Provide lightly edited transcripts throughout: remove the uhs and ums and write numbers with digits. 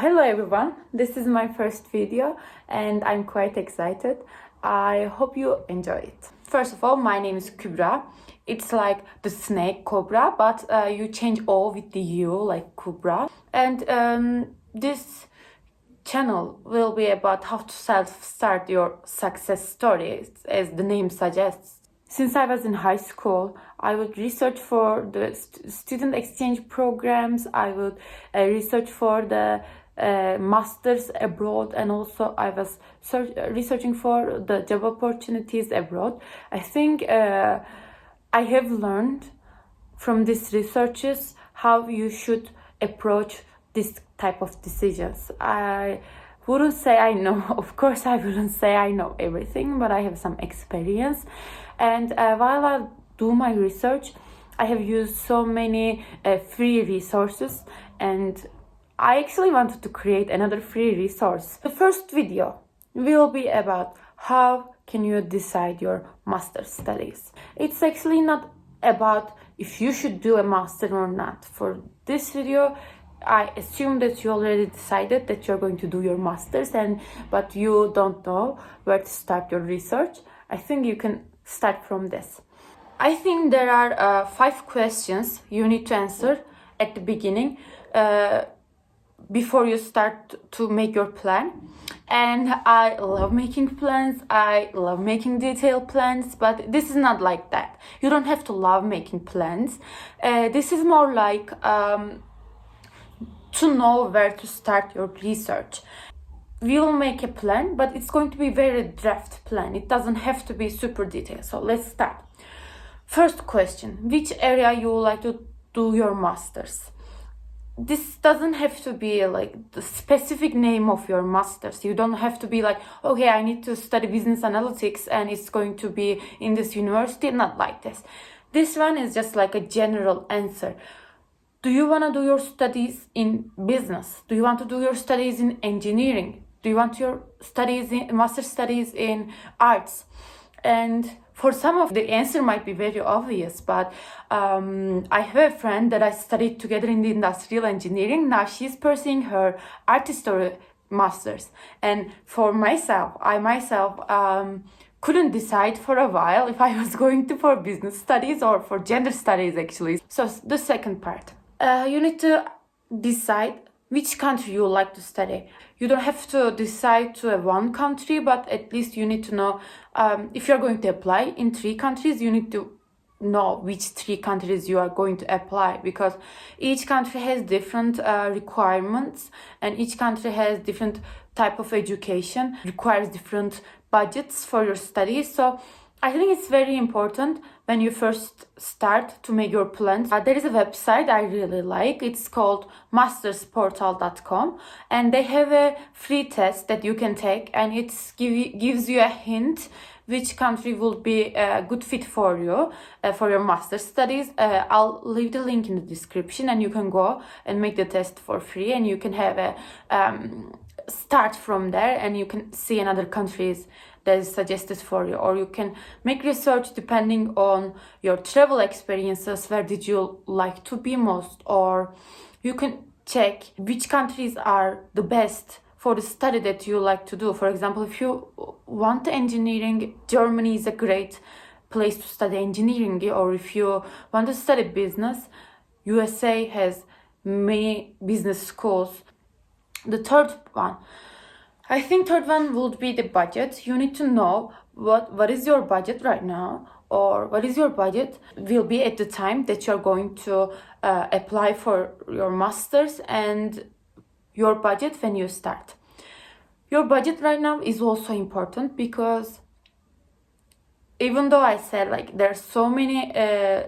Hello everyone, this is my first video and I'm quite excited. I hope you enjoy it. First of all, my name is Kübra. It's like the snake cobra, but you change O with the U, like Kubra. And this channel will be about how to self-start your success stories, as the name suggests. Since I was in high school, I would research for the student exchange programs. I would research for the masters abroad, and also I was researching for the job opportunities abroad. I think I have learned from these researches how you should approach this type of decisions. I wouldn't say I know, of course I wouldn't say I know everything, but I have some experience. And while I do my research, I have used so many free resources, and I actually wanted to create another free resource. The first video will be about how can you decide your master's studies. It's actually not about if you should do a master or not. For this video, I assume that you already decided that you're going to do your masters, but you don't know where to start your research. I think you can start from this. I think there are 5 questions you need to answer at the beginning before you start to make your plan. And I love making plans, I love making detailed plans, but this is not like that. You don't have to love making plans. This is more like to know where to start your research. We will make a plan, but it's going to be very draft plan. It doesn't have to be super detailed. So let's start. First question, which area you would like to do your masters? This doesn't have to be like the specific name of your masters. You don't have to be like, okay, I need to study business analytics and it's going to be in this university. Not like this. This one is just like a general answer. Do you want to do your studies in business? Do you want to do your studies in engineering? Do you want your master studies in arts? And for some of the answer might be very obvious, but I have a friend that I studied together in the industrial engineering. Now she's pursuing her art history masters. And for myself, I couldn't decide for a while if I was going to for business studies or for gender studies actually. So the second part, you need to decide which country you would like to study. You don't have to decide to one country, but at least you need to know if you're going to apply in 3 countries, you need to know which 3 countries you are going to apply, because each country has different requirements, and each country has different type of education, requires different budgets for your studies. So I think it's very important when you first start to make your plans. There is a website I really like. It's called mastersportal.com, and they have a free test that you can take, and it gives you a hint which country will be a good fit for you for your master's studies. I'll leave the link in the description, and you can go and make the test for free, and you can have a start from there, and you can see another countries that is suggested for you, or you can make research depending on your travel experiences. Where did you like to be most? Or you can check which countries are the best for the study that you like to do. For example, if you want engineering, Germany is a great place to study engineering. Or if you want to study business, USA has many business schools. The third one, I think third one would be the budget. You need to know what is your budget right now, or what is your budget will be at the time that you're going to apply for your masters, and your budget when you start. Your budget right now is also important, because even though I said like there are so many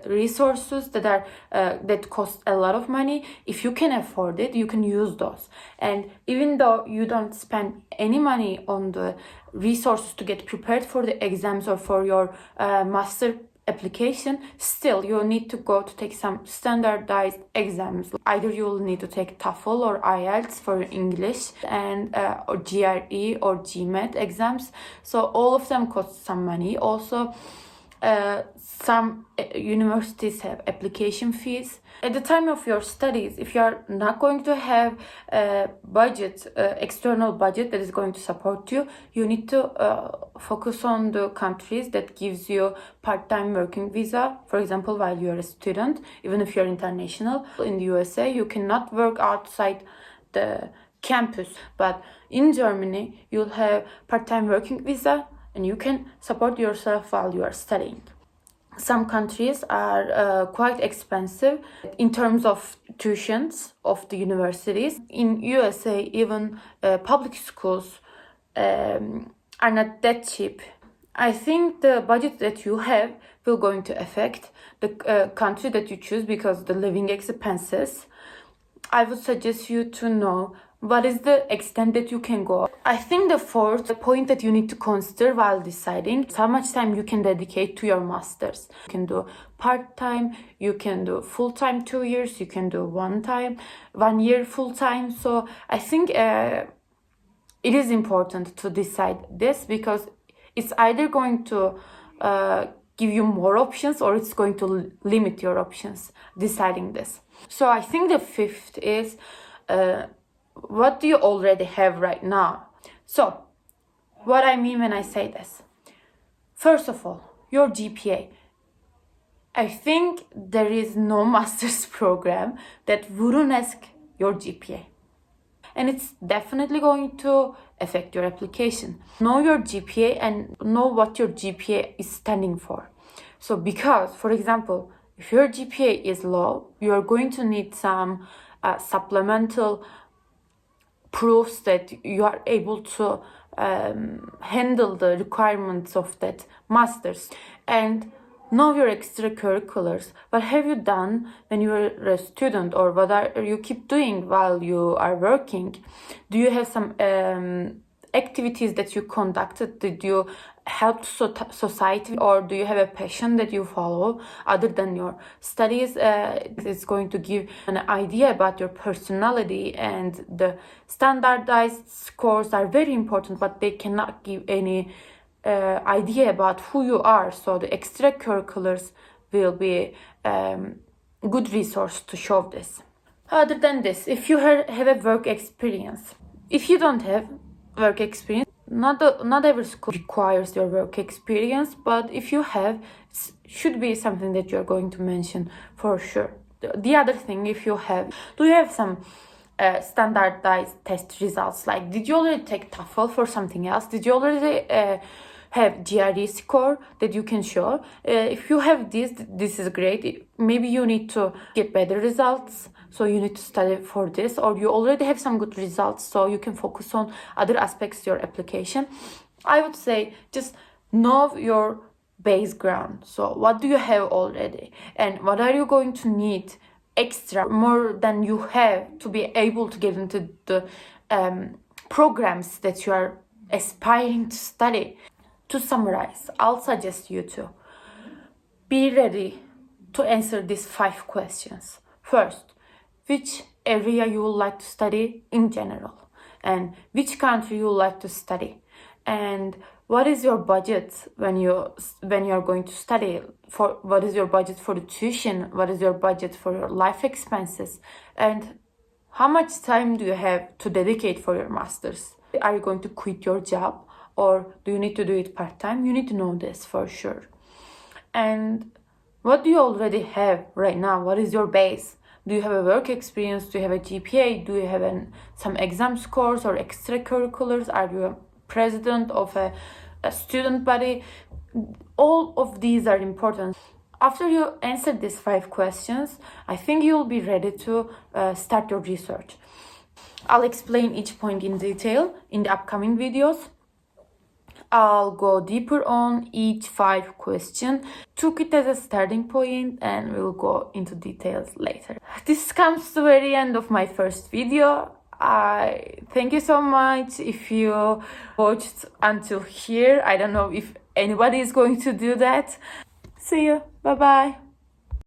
resources that are that cost a lot of money, if you can afford it, you can use those. And even though you don't spend any money on the resources to get prepared for the exams or for your master application, still you need to go to take some standardized exams. Either you will need to take TOEFL or IELTS for English, and or GRE or GMAT exams. So all of them cost some money. Also, Some universities have application fees. At the time of your studies, if you are not going to have a budget, external budget that is going to support you, you need to focus on the countries that gives you part-time working visa. For example, while you are a student, even if you're international, in the USA, you cannot work outside the campus. But in Germany, you'll have part-time working visa and you can support yourself while you are studying. Some countries are quite expensive in terms of tuitions of the universities. In USA, even public schools are not that cheap. I think the budget that you have will going to affect the country that you choose because the living expenses. I would suggest you to know what is the extent that you can go. I think the fourth point that you need to consider while deciding is how much time you can dedicate to your masters. You can do part-time, you can do full-time 2 years, you can do 1 year full-time. So I think it is important to decide this because it's either going to give you more options or it's going to limit your options deciding this. So I think the fifth is what do you already have right now? So what I mean when I say this, first of all, your GPA. I think there is no master's program that wouldn't ask your GPA. And it's definitely going to affect your application. Know your GPA and know what your GPA is standing for. So because, for example, if your GPA is low, you are going to need some supplemental proofs that you are able to handle the requirements of that master's. And know your extracurriculars. What have you done when you were a student, or what are you keep doing while you are working? Do you have some activities that you conducted? Did you help society, or do you have a passion that you follow other than your studies? It's going to give an idea about your personality, and the standardized scores are very important, but they cannot give any idea about who you are. So the extracurriculars will be good resource to show this. Other than this, if you have a work experience, if you don't have work experience, not every school requires your work experience, but if you have, it should be something that you're going to mention for sure. The other thing, if you have, do you have some standardized test results? Like, did you already take TOEFL for something else? Did you already have GRE score that you can show? If you have this is great. Maybe you need to get better results, so you need to study for this, or you already have some good results, so you can focus on other aspects of your application. I would say just know your base ground. So what do you have already, and what are you going to need extra more than you have to be able to get into the programs that you are aspiring to study. To summarize, I'll suggest you to be ready to answer these 5 questions. First, which area you would like to study in general, and which country you would like to study, and what is your budget when you're going to study. For what is your budget for the tuition, what is your budget for your life expenses, and how much time do you have to dedicate for your masters? Are you going to quit your job, or do you need to do it part-time? You need to know this for sure. And what do you already have right now? What is your base? Do you have a work experience? Do you have a GPA? Do you have some exam scores or extracurriculars? Are you a president of a student body? All of these are important. After you answer these 5 questions, I think you'll be ready to start your research. I'll explain each point in detail in the upcoming videos. I'll go deeper on each 5 questions. Took it as a starting point, and we'll go into details later. This comes to the very end of my first video. I thank you so much if you watched until here. I don't know if anybody is going to do that. See you. Bye bye.